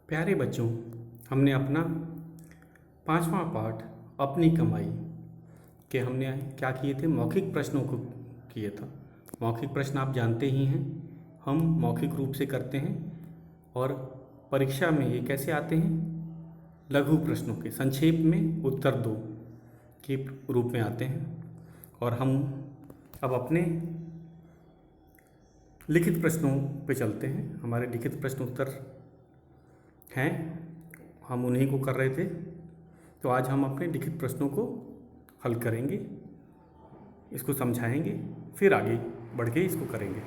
प्यारे बच्चों, हमने अपना 5वां पाठ अपनी कमाई के हमने क्या किए थे, मौखिक प्रश्नों को किए था। मौखिक प्रश्न आप जानते ही हैं, हम मौखिक रूप से करते हैं और परीक्षा में ये कैसे आते हैं, लघु प्रश्नों के संक्षेप में उत्तर दो के रूप में आते हैं। और हम अब अपने लिखित प्रश्नों पे चलते हैं। हमारे लिखित प्रश्न उत्तर हैं, हम उन्हीं को कर रहे थे। तो आज हम अपने लिखित प्रश्नों को हल करेंगे, इसको समझाएंगे, फिर आगे बढ़ के इसको करेंगे।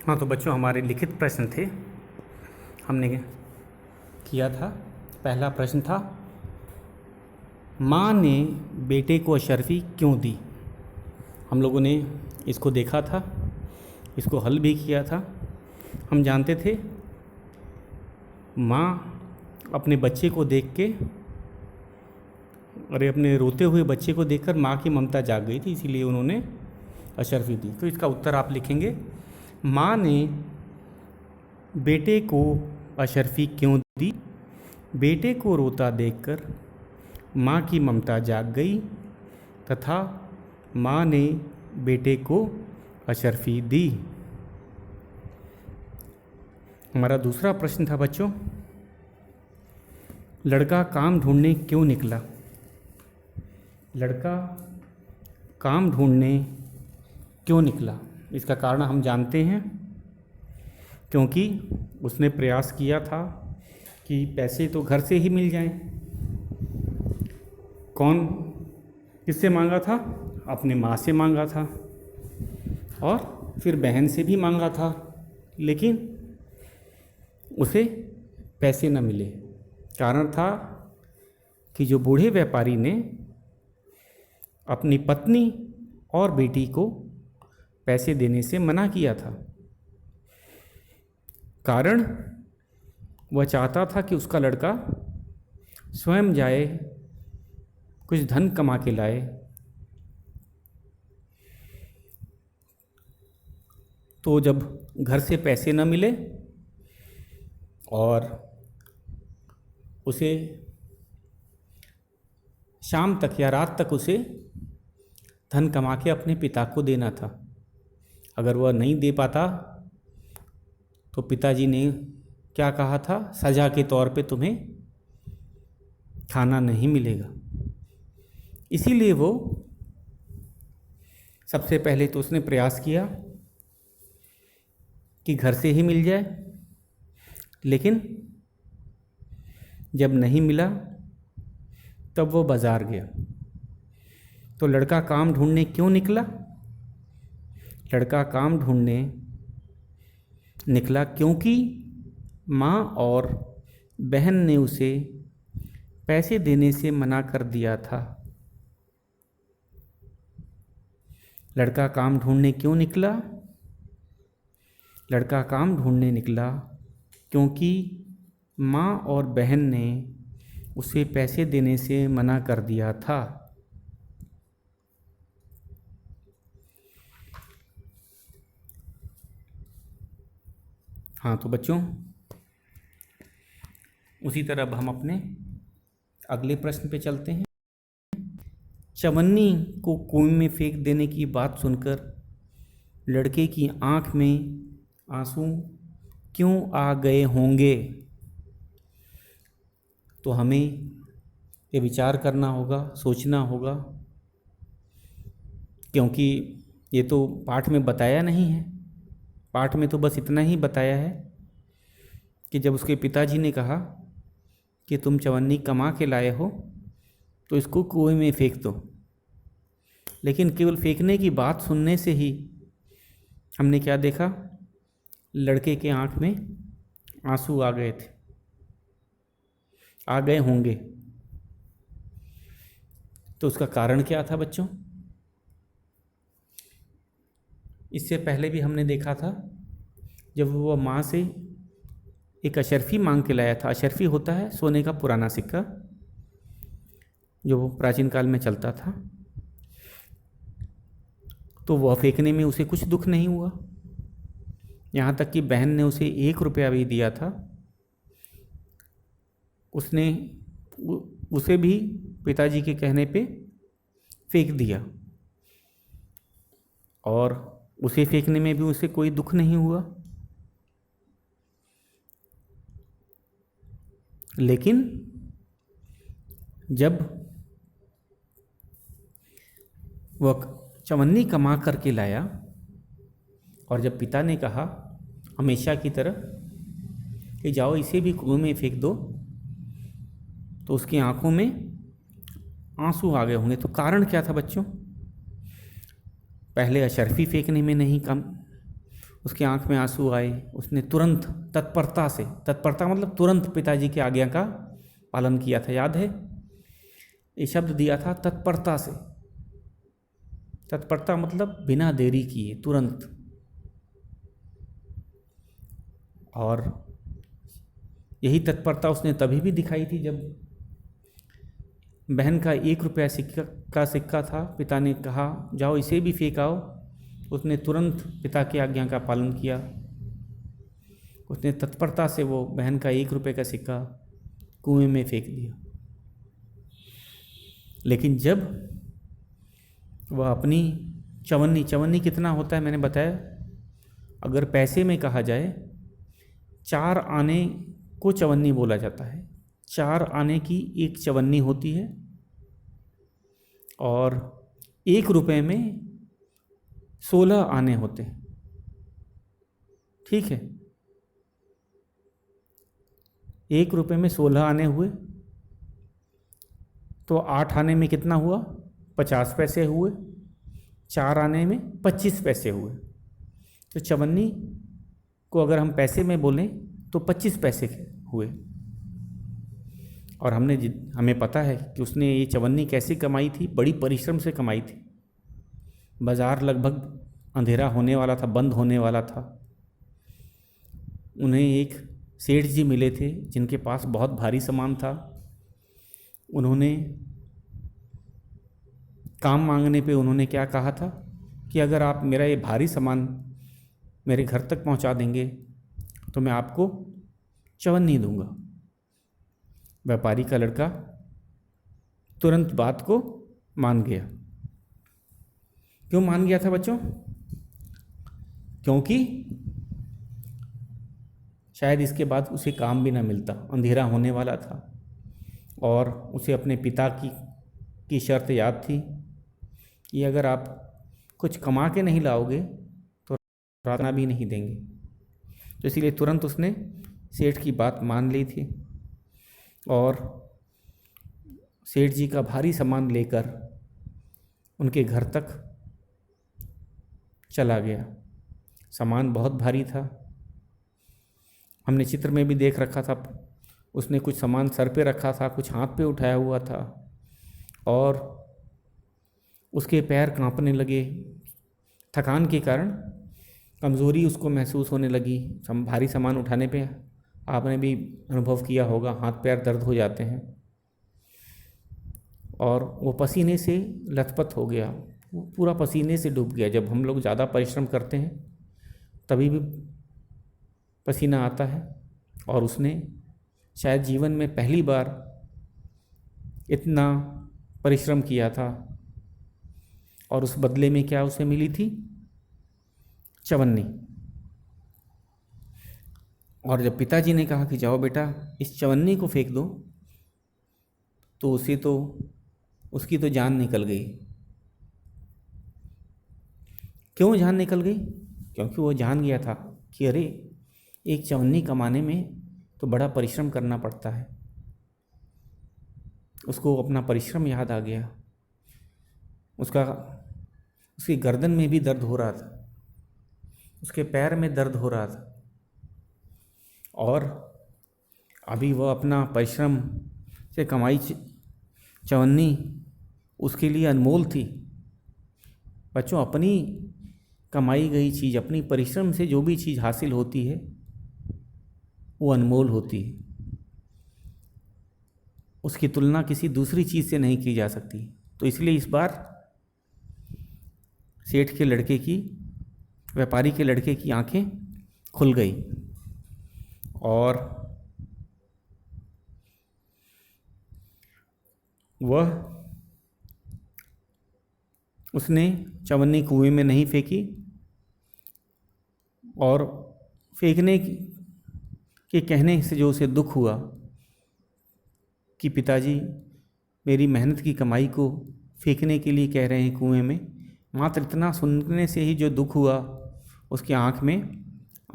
हाँ, तो बच्चों हमारे लिखित प्रश्न थे, हमने किया था। पहला प्रश्न था, माँ ने बेटे को अशर्फी क्यों दी। हम लोगों ने इसको देखा था, इसको हल भी किया था। हम जानते थे माँ अपने बच्चे को देख के, अरे अपने रोते हुए बच्चे को देखकर माँ की ममता जाग गई थी, इसीलिए उन्होंने अशर्फी दी। तो इसका उत्तर आप लिखेंगे, माँ ने बेटे को अशर्फी क्यों दी। बेटे को रोता देखकर माँ की ममता जाग गई तथा माँ ने बेटे को अशर्फी दी। हमारा दूसरा प्रश्न था बच्चों, लड़का काम ढूंढने क्यों निकला। लड़का काम ढूंढने क्यों निकला, इसका कारण हम जानते हैं, क्योंकि उसने प्रयास किया था कि पैसे तो घर से ही मिल जाएं। कौन किससे मांगा था, अपने माँ से मांगा था और फिर बहन से भी मांगा था, लेकिन उसे पैसे न मिले। कारण था कि जो बूढ़े व्यापारी ने अपनी पत्नी और बेटी को पैसे देने से मना किया था। कारण वह चाहता था कि उसका लड़का स्वयं जाए, कुछ धन कमा के लाए। तो जब घर से पैसे न मिले और उसे शाम तक या रात तक उसे धन कमा के अपने पिता को देना था, अगर वह नहीं दे पाता तो पिताजी ने क्या कहा था, सज़ा के तौर पे तुम्हें खाना नहीं मिलेगा। इसीलिए वो सबसे पहले तो उसने प्रयास किया कि घर से ही मिल जाए, लेकिन जब नहीं मिला तब वो बाज़ार गया। तो लड़का काम ढूंढने क्यों निकला। लड़का काम ढूंढने निकला क्योंकि माँ और बहन ने उसे पैसे देने से मना कर दिया था। लड़का काम ढूंढने क्यों निकला। लड़का काम ढूंढने निकला क्योंकि माँ और बहन ने उसे पैसे देने से मना कर दिया था। हाँ, तो बच्चों उसी तरह अब हम अपने अगले प्रश्न पे चलते हैं। चवन्नी को कुएं में फेंक देने की बात सुनकर लड़के की आंख में आंसू क्यों आ गए होंगे। तो हमें ये विचार करना होगा, सोचना होगा, क्योंकि ये तो पाठ में बताया नहीं है। पाठ में तो बस इतना ही बताया है कि जब उसके पिताजी ने कहा कि तुम चवन्नी कमा के लाए हो तो इसको कुएं में फेंक दो, लेकिन केवल फेंकने की बात सुनने से ही हमने क्या देखा, लड़के के आंख में आंसू आ गए थे, आ गए होंगे। तो उसका कारण क्या था बच्चों। इससे पहले भी हमने देखा था, जब वह माँ से एक अशर्फी मांग के लाया था। अशर्फी होता है सोने का पुराना सिक्का, जो प्राचीन काल में चलता था। तो वह फेंकने में उसे कुछ दुख नहीं हुआ, यहाँ तक कि बहन ने उसे 1 रुपया भी दिया था, उसने उसे भी पिताजी के कहने पे फेंक दिया, और उसे फेंकने में भी उसे कोई दुख नहीं हुआ। लेकिन जब वह चवन्नी कमा करके लाया और जब पिता ने कहा हमेशा की तरह कि जाओ इसे भी कुएं में फेंक दो, तो उसकी आंखों में आंसू आ गए होंगे। तो कारण क्या था बच्चों? पहले अशर्फी फेंकने में नहीं कम, उसकी आंख में आंसू आए, उसने तुरंत तत्परता से, तत्परता मतलब तुरंत पिताजी की आज्ञा का पालन किया था। याद है ये शब्द दिया था, तत्परता से। तत्परता मतलब बिना देरी किए, तुरंत। और यही तत्परता उसने तभी भी दिखाई थी जब बहन का 1 रुपया सिक्का था, पिता ने कहा जाओ इसे भी फेंकाओ, उसने तुरंत पिता की आज्ञा का पालन किया। उसने तत्परता से वो बहन का 1 रुपये का सिक्का कुएं में फेंक दिया। लेकिन जब वह अपनी चवन्नी कितना होता है मैंने बताया, अगर पैसे में कहा जाए 4 आने को चवन्नी बोला जाता है। 4 आने की एक चवन्नी होती है, और 1 रुपये में 16 आने होते हैं। ठीक है, 1 रुपये में 16 आने हुए, तो 8 आने में कितना हुआ? 50 पैसे हुए। 4 आने में 25 पैसे हुए। तो चवन्नी को अगर हम पैसे में बोलें तो 25 पैसे हुए। और हमें पता है कि उसने ये चवन्नी कैसे कमाई थी, बड़ी परिश्रम से कमाई थी। बाज़ार लगभग अंधेरा होने वाला था, बंद होने वाला था। उन्हें एक सेठ जी मिले थे जिनके पास बहुत भारी सामान था। उन्होंने काम मांगने पे उन्होंने क्या कहा था कि अगर आप मेरा ये भारी सामान मेरे घर तक पहुंचा देंगे तो मैं आपको चवन्नी दूंगा। व्यापारी का लड़का तुरंत बात को मान गया। क्यों मान गया था बच्चों? क्योंकि शायद इसके बाद उसे काम भी ना मिलता, अंधेरा होने वाला था, और उसे अपने पिता की शर्त याद थी कि अगर आप कुछ कमा के नहीं लाओगे तो रातना भी नहीं देंगे। तो इसीलिए तुरंत उसने सेठ की बात मान ली थी और सेठ जी का भारी सामान लेकर उनके घर तक चला गया। सामान बहुत भारी था, हमने चित्र में भी देख रखा था। उसने कुछ सामान सर पे रखा था, कुछ हाथ पे उठाया हुआ था, और उसके पैर कांपने लगे। थकान के कारण कमज़ोरी उसको महसूस होने लगी। भारी सामान उठाने पे आपने भी अनुभव किया होगा, हाथ पैर दर्द हो जाते हैं। और वो पसीने से लथपथ हो गया, वो पूरा पसीने से डूब गया। जब हम लोग ज़्यादा परिश्रम करते हैं तभी भी पसीना आता है, और उसने शायद जीवन में पहली बार इतना परिश्रम किया था, और उस बदले में क्या उसे मिली थी? चवन्नी। और जब पिताजी ने कहा कि जाओ बेटा इस चवन्नी को फेंक दो, तो उसकी तो जान निकल गई। क्यों जान निकल गई? क्योंकि वो जान गया था कि अरे एक चवन्नी कमाने में तो बड़ा परिश्रम करना पड़ता है। उसको अपना परिश्रम याद आ गया। उसकी गर्दन में भी दर्द हो रहा था, उसके पैर में दर्द हो रहा था, और अभी वह अपना परिश्रम से कमाई चवन्नी उसके लिए अनमोल थी। बच्चों, अपनी कमाई गई चीज़, अपनी परिश्रम से जो भी चीज़ हासिल होती है वो अनमोल होती है। उसकी तुलना किसी दूसरी चीज़ से नहीं की जा सकती। तो इसलिए इस बार सेठ के लड़के की, व्यापारी के लड़के की आंखें खुल गई और वह उसने चवन्नी कुएं में नहीं फेंकी और फेंकने के कहने से जो उसे दुख हुआ कि पिताजी मेरी मेहनत की कमाई को फेंकने के लिए कह रहे हैं कुएं में, मात्र इतना सुनने से ही जो दुख हुआ उसकी आंख में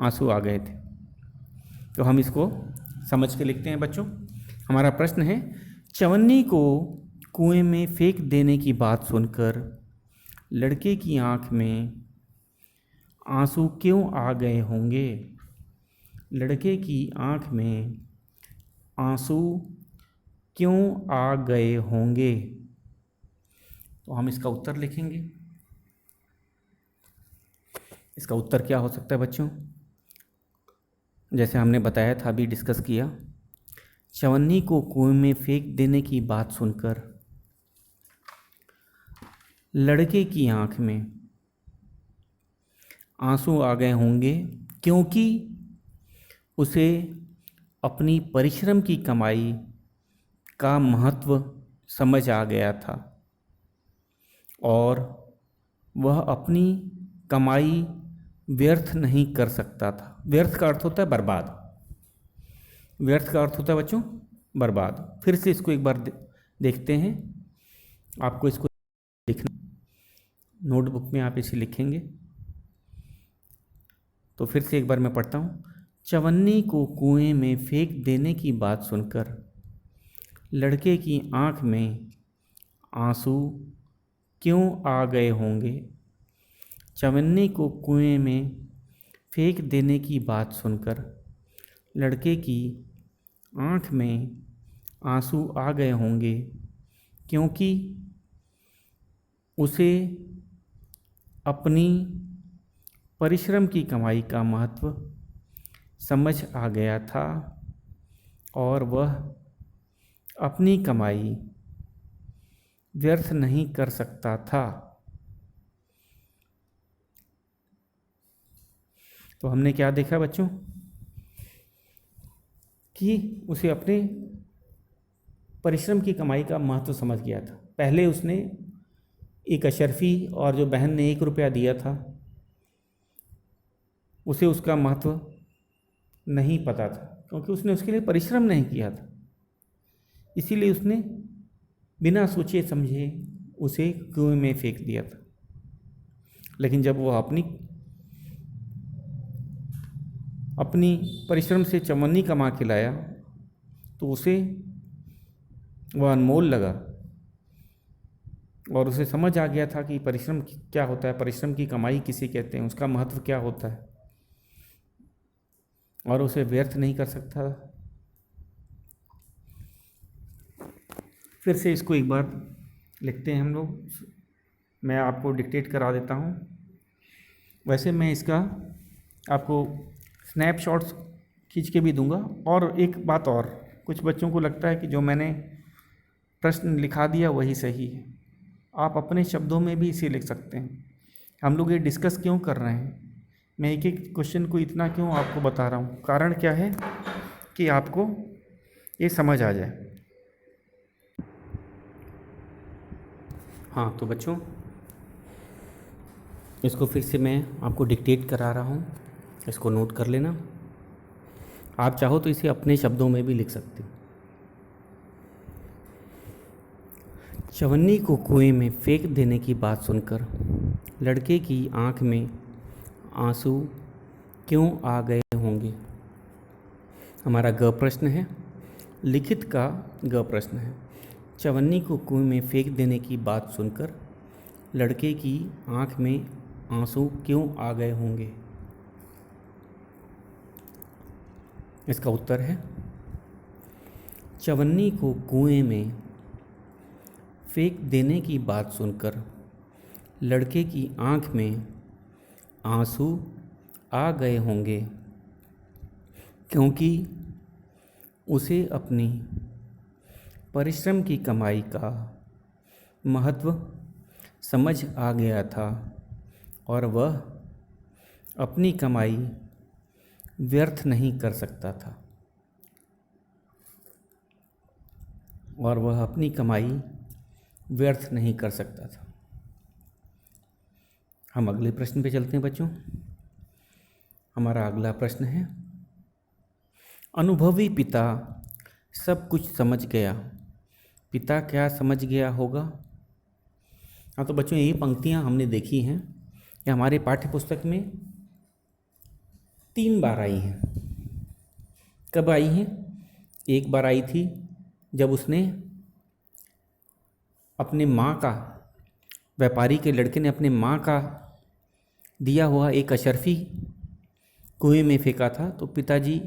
आंसू आ गए थे। तो हम इसको समझ के लिखते हैं बच्चों। हमारा प्रश्न है, चवन्नी को कुएं में फेंक देने की बात सुनकर लड़के की आंख में आंसू क्यों आ गए होंगे? लड़के की आंख में आंसू क्यों आ गए होंगे? तो हम इसका उत्तर लिखेंगे। इसका उत्तर क्या हो सकता है बच्चों? जैसे हमने बताया था, अभी डिस्कस किया, चवन्नी को कुएं में फेंक देने की बात सुनकर लड़के की आंख में आंसू आ गए होंगे क्योंकि उसे अपनी परिश्रम की कमाई का महत्व समझ आ गया था और वह अपनी कमाई व्यर्थ नहीं कर सकता था। व्यर्थ का अर्थ होता है बर्बाद। व्यर्थ का अर्थ होता है बच्चों बर्बाद। फिर से इसको एक बार देखते हैं। आपको इसको लिखना, नोटबुक में आप इसे लिखेंगे। तो फिर से एक बार मैं पढ़ता हूँ। चवन्नी को कुएं में फेंक देने की बात सुनकर लड़के की आंख में आंसू क्यों आ गए होंगे? चवन्नी को कुएं में फेंक देने की बात सुनकर लड़के की आंख में आंसू आ गए होंगे क्योंकि उसे अपनी परिश्रम की कमाई का महत्व समझ आ गया था और वह अपनी कमाई व्यर्थ नहीं कर सकता था। तो हमने क्या देखा बच्चों कि उसे अपने परिश्रम की कमाई का महत्व समझ गया था। पहले उसने एक अशरफी और जो बहन ने 1 रुपया दिया था उसे उसका महत्व नहीं पता था क्योंकि उसने उसके लिए परिश्रम नहीं किया था। इसीलिए उसने बिना सोचे समझे उसे कुएं में फेंक दिया था। लेकिन जब वह अपनी परिश्रम से चवन्नी कमा के लाया तो उसे वह अनमोल लगा और उसे समझ आ गया था कि परिश्रम क्या होता है, परिश्रम की कमाई किसे कहते हैं, उसका महत्व क्या होता है और उसे व्यर्थ नहीं कर सकता। फिर से इसको एक बार लिखते हैं हम लोग। मैं आपको डिक्टेट करा देता हूँ। वैसे मैं इसका आपको स्नैपशॉट्स खींच के भी दूंगा। और एक बात और, कुछ बच्चों को लगता है कि जो मैंने प्रश्न लिखा दिया वही सही है। आप अपने शब्दों में भी इसे लिख सकते हैं। हम लोग ये डिस्कस क्यों कर रहे हैं, मैं एक एक क्वेश्चन को इतना क्यों आपको बता रहा हूँ, कारण क्या है कि आपको ये समझ आ जाए। हाँ तो बच्चों, इसको फिर से मैं आपको डिक्टेट करा रहा हूँ, इसको नोट कर लेना। आप चाहो तो इसे अपने शब्दों में भी लिख सकते हो। चवन्नी को कुएं में फेंक देने की बात सुनकर लड़के की आंख में आंसू क्यों आ गए होंगे? हमारा ग प्रश्न है, लिखित का ग प्रश्न है। चवन्नी को कुएं में फेंक देने की बात सुनकर लड़के की आंख में आंसू क्यों आ गए होंगे? इसका उत्तर है, चवन्नी को कुएं में फेंक देने की बात सुनकर लड़के की आंख में आंसू आ गए होंगे क्योंकि उसे अपनी परिश्रम की कमाई का महत्व समझ आ गया था और वह अपनी कमाई व्यर्थ नहीं कर सकता था और वह अपनी कमाई व्यर्थ नहीं कर सकता था। हम अगले प्रश्न पे चलते हैं बच्चों। हमारा अगला प्रश्न है, अनुभवी पिता सब कुछ समझ गया। पिता क्या समझ गया होगा? हाँ, तो बच्चों यही पंक्तियाँ हमने देखी हैं कि हमारे पाठ्य पुस्तक में 3 बार आई हैं। कब आई हैं? एक बार आई थी जब उसने अपने माँ का, व्यापारी के लड़के ने अपने माँ का दिया हुआ एक अशर्फी कुएं में फेंका था, तो पिताजी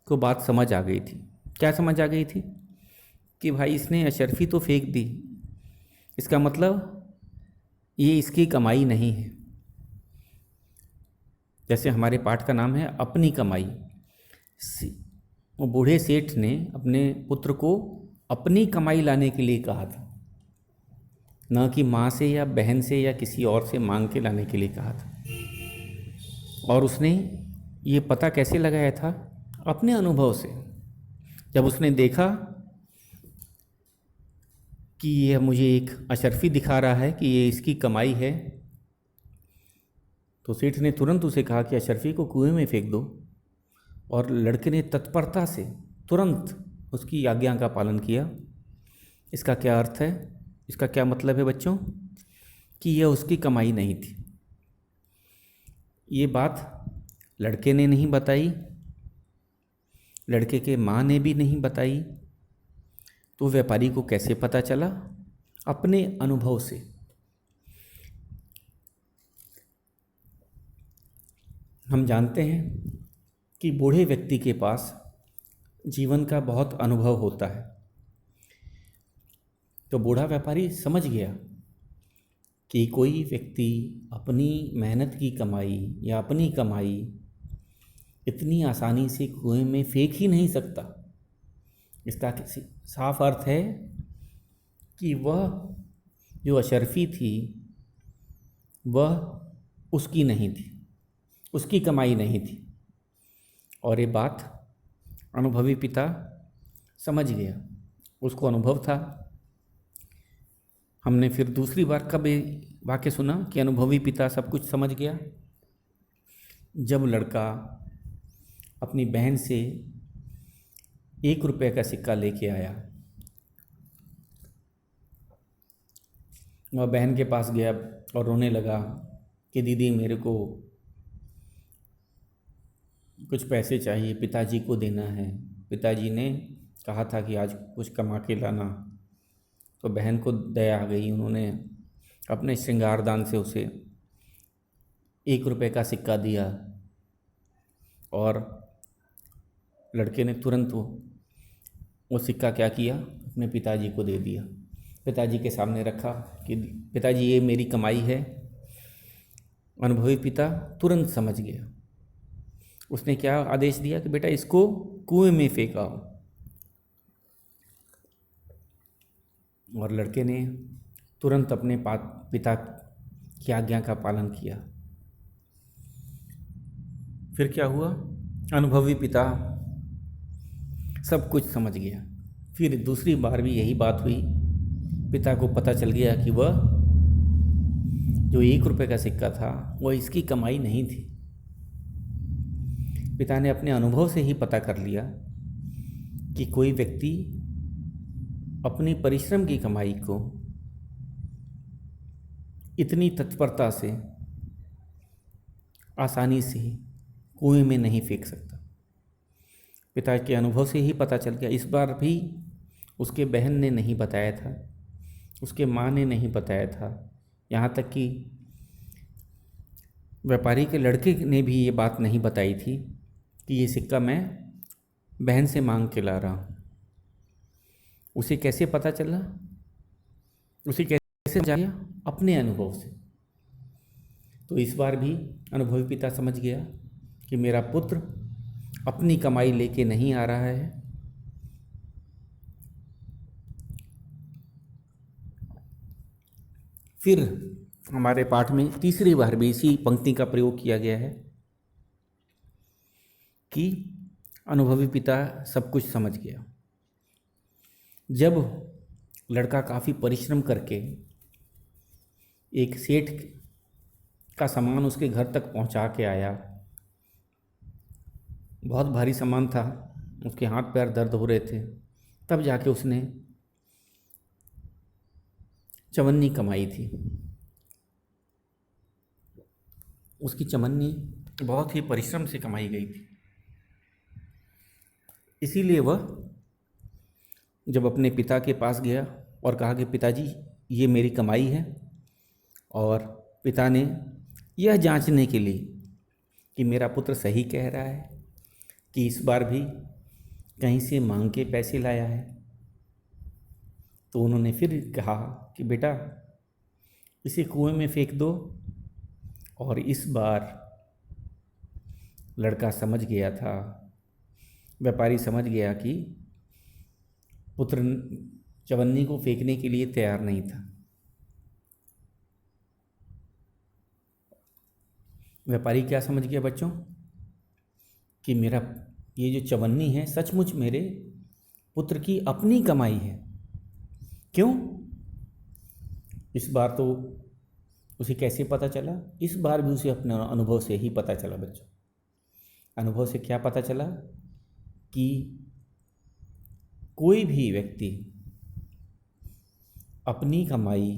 को बात समझ आ गई थी। क्या समझ आ गई थी? कि भाई इसने अशर्फी तो फेंक दी, इसका मतलब ये इसकी कमाई नहीं है। जैसे हमारे पाठ का नाम है अपनी कमाई। वो बूढ़े सेठ ने अपने पुत्र को अपनी कमाई लाने के लिए कहा था, न कि माँ से या बहन से या किसी और से मांग के लाने के लिए कहा था। और उसने ये पता कैसे लगाया था? अपने अनुभव से। जब उसने देखा कि यह मुझे एक अशर्फी दिखा रहा है कि ये इसकी कमाई है, तो सेठ ने तुरंत उसे कहा कि अशर्फी को कुएं में फेंक दो। और लड़के ने तत्परता से तुरंत उसकी आज्ञा का पालन किया। इसका क्या अर्थ है? इसका क्या मतलब है बच्चों? कि यह उसकी कमाई नहीं थी। ये बात लड़के ने नहीं बताई, लड़के के माँ ने भी नहीं बताई, तो व्यापारी को कैसे पता चला? अपने अनुभव से। हम जानते हैं कि बूढ़े व्यक्ति के पास जीवन का बहुत अनुभव होता है। तो बूढ़ा व्यापारी समझ गया कि कोई व्यक्ति अपनी मेहनत की कमाई या अपनी कमाई इतनी आसानी से कुएं में फेंक ही नहीं सकता। इसका साफ अर्थ है कि वह जो अशर्फी थी वह उसकी नहीं थी, उसकी कमाई नहीं थी। और ये बात अनुभवी पिता समझ गया, उसको अनुभव था। हमने फिर दूसरी बार कब ये वाक्य सुना कि अनुभवी पिता सब कुछ समझ गया? जब लड़का अपनी बहन से 1 रुपये का सिक्का लेके आया। वह बहन के पास गया और रोने लगा कि दीदी मेरे को कुछ पैसे चाहिए, पिताजी को देना है। पिताजी ने कहा था कि आज कुछ कमा के लाना। तो बहन को दया आ गई, उन्होंने अपने श्रृंगारदान से उसे 1 रुपये का सिक्का दिया और लड़के ने तुरंत वो सिक्का क्या किया? अपने पिताजी को दे दिया। पिताजी के सामने रखा कि पिताजी ये मेरी कमाई है। अनुभवी पिता तुरंत समझ गया। उसने क्या आदेश दिया कि बेटा इसको कुएं में फेंका। और लड़के ने तुरंत अपने पिता की आज्ञा का पालन किया। फिर क्या हुआ? अनुभवी पिता सब कुछ समझ गया। फिर दूसरी बार भी यही बात हुई। पिता को पता चल गया कि वह जो 1 रुपये का सिक्का था वह इसकी कमाई नहीं थी। पिता ने अपने अनुभव से ही पता कर लिया कि कोई व्यक्ति अपनी परिश्रम की कमाई को इतनी तत्परता से आसानी से कुएं में नहीं फेंक सकता। पिता के अनुभव से ही पता चल गया। इस बार भी उसके बहन ने नहीं बताया था, उसके माँ ने नहीं बताया था, यहाँ तक कि व्यापारी के लड़के ने भी ये बात नहीं बताई थी कि ये सिक्का मैं बहन से मांग के ला रहा हूँ। उसे कैसे पता चला? उसे कैसे जाना? अपने अनुभव से। तो इस बार भी अनुभवी पिता समझ गया कि मेरा पुत्र अपनी कमाई लेके नहीं आ रहा है। फिर हमारे पाठ में तीसरी बार भी इसी पंक्ति का प्रयोग किया गया है कि अनुभवी पिता सब कुछ समझ गया। जब लड़का काफ़ी परिश्रम करके एक सेठ का सामान उसके घर तक पहुंचा के आया, बहुत भारी सामान था, उसके हाथ पैर दर्द हो रहे थे, तब जाके उसने चवन्नी कमाई थी। उसकी चवन्नी बहुत ही परिश्रम से कमाई गई थी। इसीलिए वह जब अपने पिता के पास गया और कहा कि पिताजी ये मेरी कमाई है, और पिता ने यह जांचने के लिए कि मेरा पुत्र सही कह रहा है कि इस बार भी कहीं से मांग के पैसे लाया है, तो उन्होंने फिर कहा कि बेटा इसे कुएं में फेंक दो। और इस बार लड़का समझ गया था, व्यापारी समझ गया कि पुत्र चवन्नी को फेंकने के लिए तैयार नहीं था। व्यापारी क्या समझ गया बच्चों कि मेरा ये जो चवन्नी है सचमुच मेरे पुत्र की अपनी कमाई है। क्यों? इस बार तो उसे कैसे पता चला? इस बार भी उसे अपने अनुभव से ही पता चला बच्चों। अनुभव से क्या पता चला कि कोई भी व्यक्ति अपनी कमाई,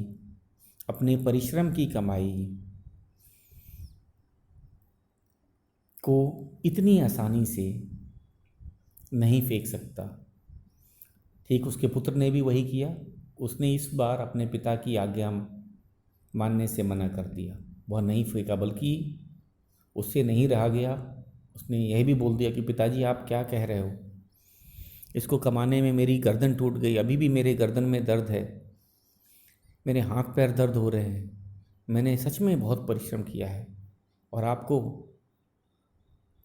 अपने परिश्रम की कमाई को इतनी आसानी से नहीं फेंक सकता। ठीक उसके पुत्र ने भी वही किया। उसने इस बार अपने पिता की आज्ञा मानने से मना कर दिया, वह नहीं फेंका, बल्कि उससे नहीं रहा गया। उसने यह भी बोल दिया कि पिताजी आप क्या कह रहे हो, इसको कमाने में मेरी गर्दन टूट गई, अभी भी मेरे गर्दन में दर्द है, मेरे हाथ पैर दर्द हो रहे हैं, मैंने सच में बहुत परिश्रम किया है और आपको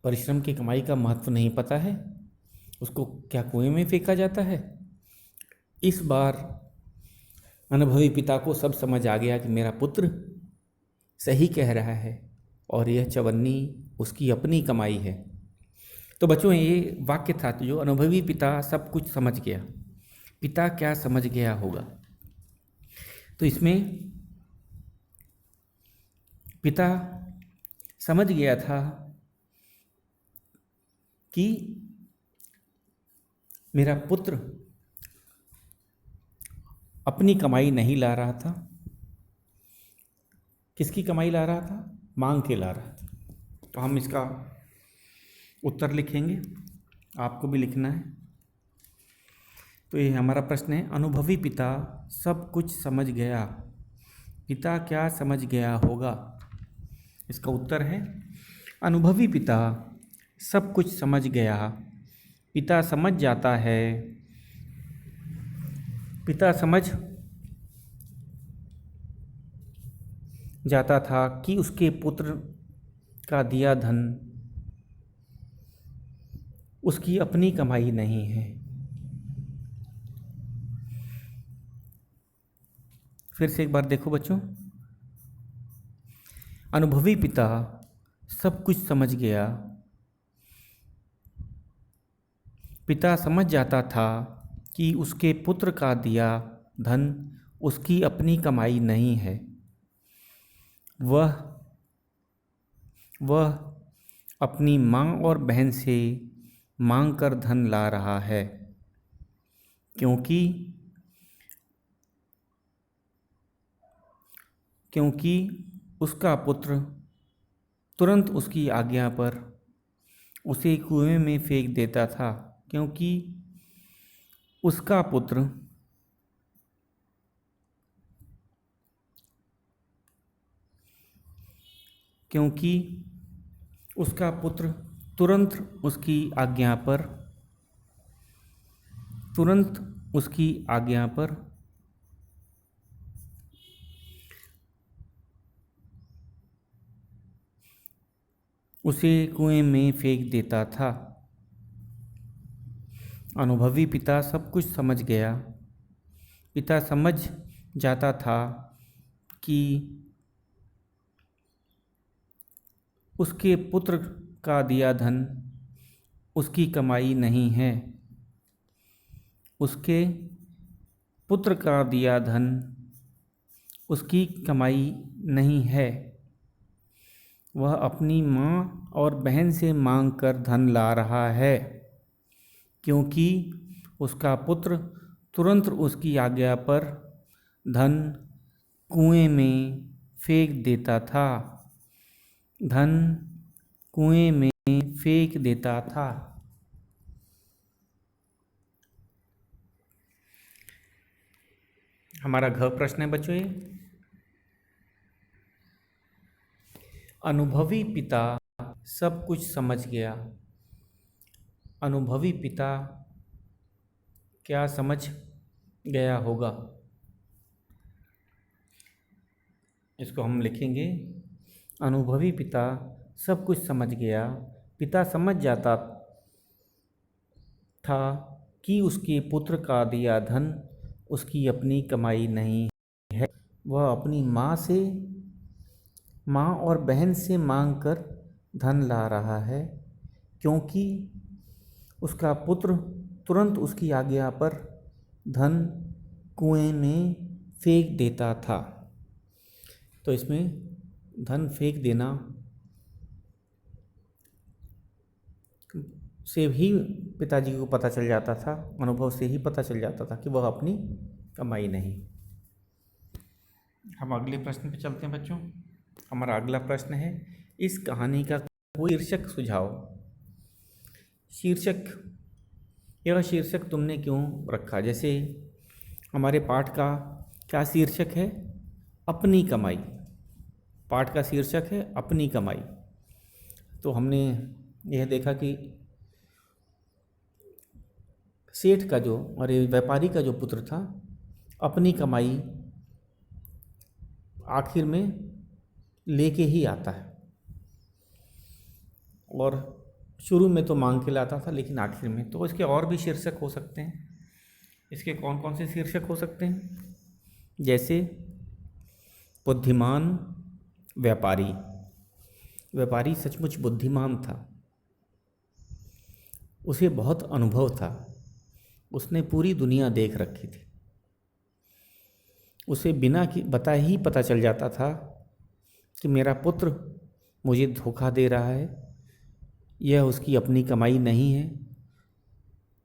परिश्रम की कमाई का महत्व नहीं पता है, उसको क्या कुएं में फेंका जाता है। इस बार अनुभवी पिता को सब समझ आ गया कि मेरा पुत्र सही कह रहा है और यह चवन्नी उसकी अपनी कमाई है। तो बच्चों ये वाक्य था जो अनुभवी पिता सब कुछ समझ गया। पिता क्या समझ गया होगा? तो इसमें पिता समझ गया था कि मेरा पुत्र अपनी कमाई नहीं ला रहा था। किसकी कमाई ला रहा था? मांग के ला रहा था। तो हम इसका उत्तर लिखेंगे, आपको भी लिखना है। तो ये हमारा प्रश्न है, अनुभवी पिता सब कुछ समझ गया, पिता क्या समझ गया होगा? इसका उत्तर है अनुभवी पिता सब कुछ समझ गया, पिता समझ जाता है, पिता समझ जाता था कि उसके पुत्र का दिया धन उसकी अपनी कमाई नहीं है। फिर से एक बार देखो बच्चों, अनुभवी पिता सब कुछ समझ गया, पिता समझ जाता था कि उसके पुत्र का दिया धन उसकी अपनी कमाई नहीं है। वह अपनी माँ और बहन से मांग कर धन ला रहा है, क्योंकि उसका पुत्र तुरंत उसकी आज्ञा पर उसे कुएं में फेंक देता था, क्योंकि उसका पुत्र तुरंत उसकी आज्ञा पर उसे कुएं में फेंक देता था। अनुभवी पिता सब कुछ समझ गया, पिता समझ जाता था कि उसके पुत्र का दिया धन उसकी कमाई नहीं है, उसके पुत्र का दिया धन उसकी कमाई नहीं है, वह अपनी माँ और बहन से मांग कर धन ला रहा है, क्योंकि उसका पुत्र तुरंत उसकी आज्ञा पर धन कुएं में फेंक देता था। धन कुएं में फेंक देता था। हमारा घ प्रश्न है बच्चों ये। अनुभवी पिता सब कुछ समझ गया। अनुभवी पिता क्या समझ गया होगा? इसको हम लिखेंगे, अनुभवी पिता सब कुछ समझ गया। पिता समझ जाता था कि उसके पुत्र का दिया धन उसकी अपनी कमाई नहीं है, वह अपनी माँ और बहन से मांग कर धन ला रहा है, क्योंकि उसका पुत्र तुरंत उसकी आज्ञा पर धन कुएं में फेंक देता था। तो इसमें धन फेंक देना से ही पिताजी को पता चल जाता था, अनुभव से ही पता चल जाता था कि वह अपनी कमाई नहीं। हम अगले प्रश्न पे चलते हैं बच्चों। हमारा अगला प्रश्न है, इस कहानी का कोई शीर्षक सुझाओ। शीर्षक, यह शीर्षक तुमने क्यों रखा? जैसे हमारे पाठ का क्या शीर्षक है? अपनी कमाई। पाठ का शीर्षक है अपनी कमाई। तो हमने यह देखा कि सेठ का जो और व्यापारी का जो पुत्र था, अपनी कमाई आखिर में लेके ही आता है, और शुरू में तो मांग के लाता था, लेकिन आखिर में। तो इसके और भी शीर्षक हो सकते हैं। इसके कौन कौन से शीर्षक हो सकते हैं? जैसे बुद्धिमान व्यापारी। व्यापारी सचमुच बुद्धिमान था, उसे बहुत अनुभव था, उसने पूरी दुनिया देख रखी थी। उसे बिना बताए ही पता चल जाता था कि मेरा पुत्र मुझे धोखा दे रहा है, यह उसकी अपनी कमाई नहीं है।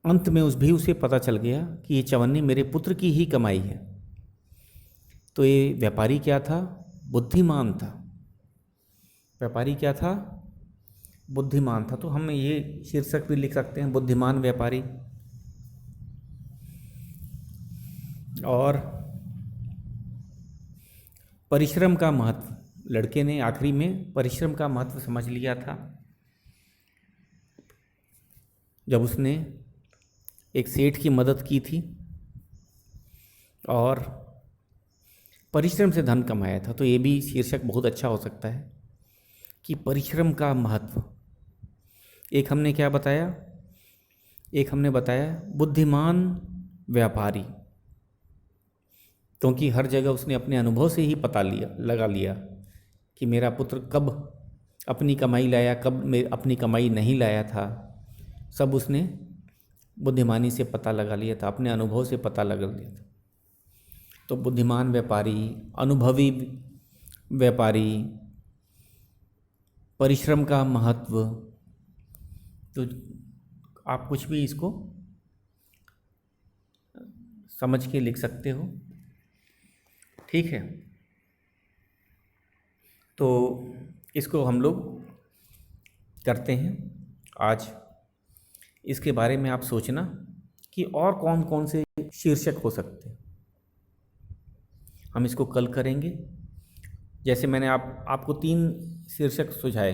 अंत में उसे पता चल गया कि ये चवन्नी मेरे पुत्र की ही कमाई है। तो ये व्यापारी क्या था? बुद्धिमान था। व्यापारी क्या था? बुद्धिमान था। तो हम ये शीर्षक भी लिख सकते हैं, बुद्धिमान व्यापारी। और परिश्रम का महत्व, लड़के ने आखिरी में परिश्रम का महत्व समझ लिया था, जब उसने एक सेठ की मदद की थी और परिश्रम से धन कमाया था। तो ये भी शीर्षक बहुत अच्छा हो सकता है कि परिश्रम का महत्व। एक हमने क्या बताया? एक हमने बताया बुद्धिमान व्यापारी, क्योंकि हर जगह उसने अपने अनुभव से ही पता लगा लिया कि मेरा पुत्र कब अपनी कमाई लाया, कब अपनी कमाई नहीं लाया था। सब उसने बुद्धिमानी से पता लगा लिया था, अपने अनुभव से पता लगा लिया था। तो बुद्धिमान व्यापारी, अनुभवी व्यापारी, परिश्रम का महत्व। तो आप कुछ भी इसको समझ के लिख सकते हो, ठीक है। तो इसको हम लोग करते हैं आज। इसके बारे में आप सोचना कि और कौन कौन से शीर्षक हो सकते हैं। हम इसको कल करेंगे। जैसे मैंने आपको 3 शीर्षक सुझाए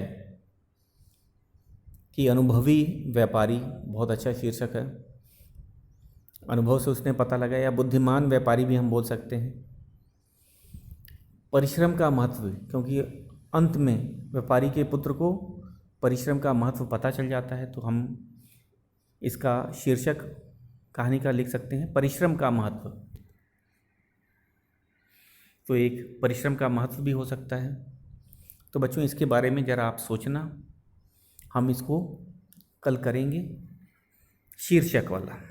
कि अनुभवी व्यापारी बहुत अच्छा शीर्षक है, अनुभव से उसने पता लगाया। या बुद्धिमान व्यापारी भी हम बोल सकते हैं। परिश्रम का महत्व, क्योंकि अंत में व्यापारी के पुत्र को परिश्रम का महत्व पता चल जाता है। तो हम इसका शीर्षक कहानी का लिख सकते हैं परिश्रम का महत्व। तो एक परिश्रम का महत्व भी हो सकता है। तो बच्चों इसके बारे में ज़रा आप सोचना। हम इसको कल करेंगे शीर्षक वाला।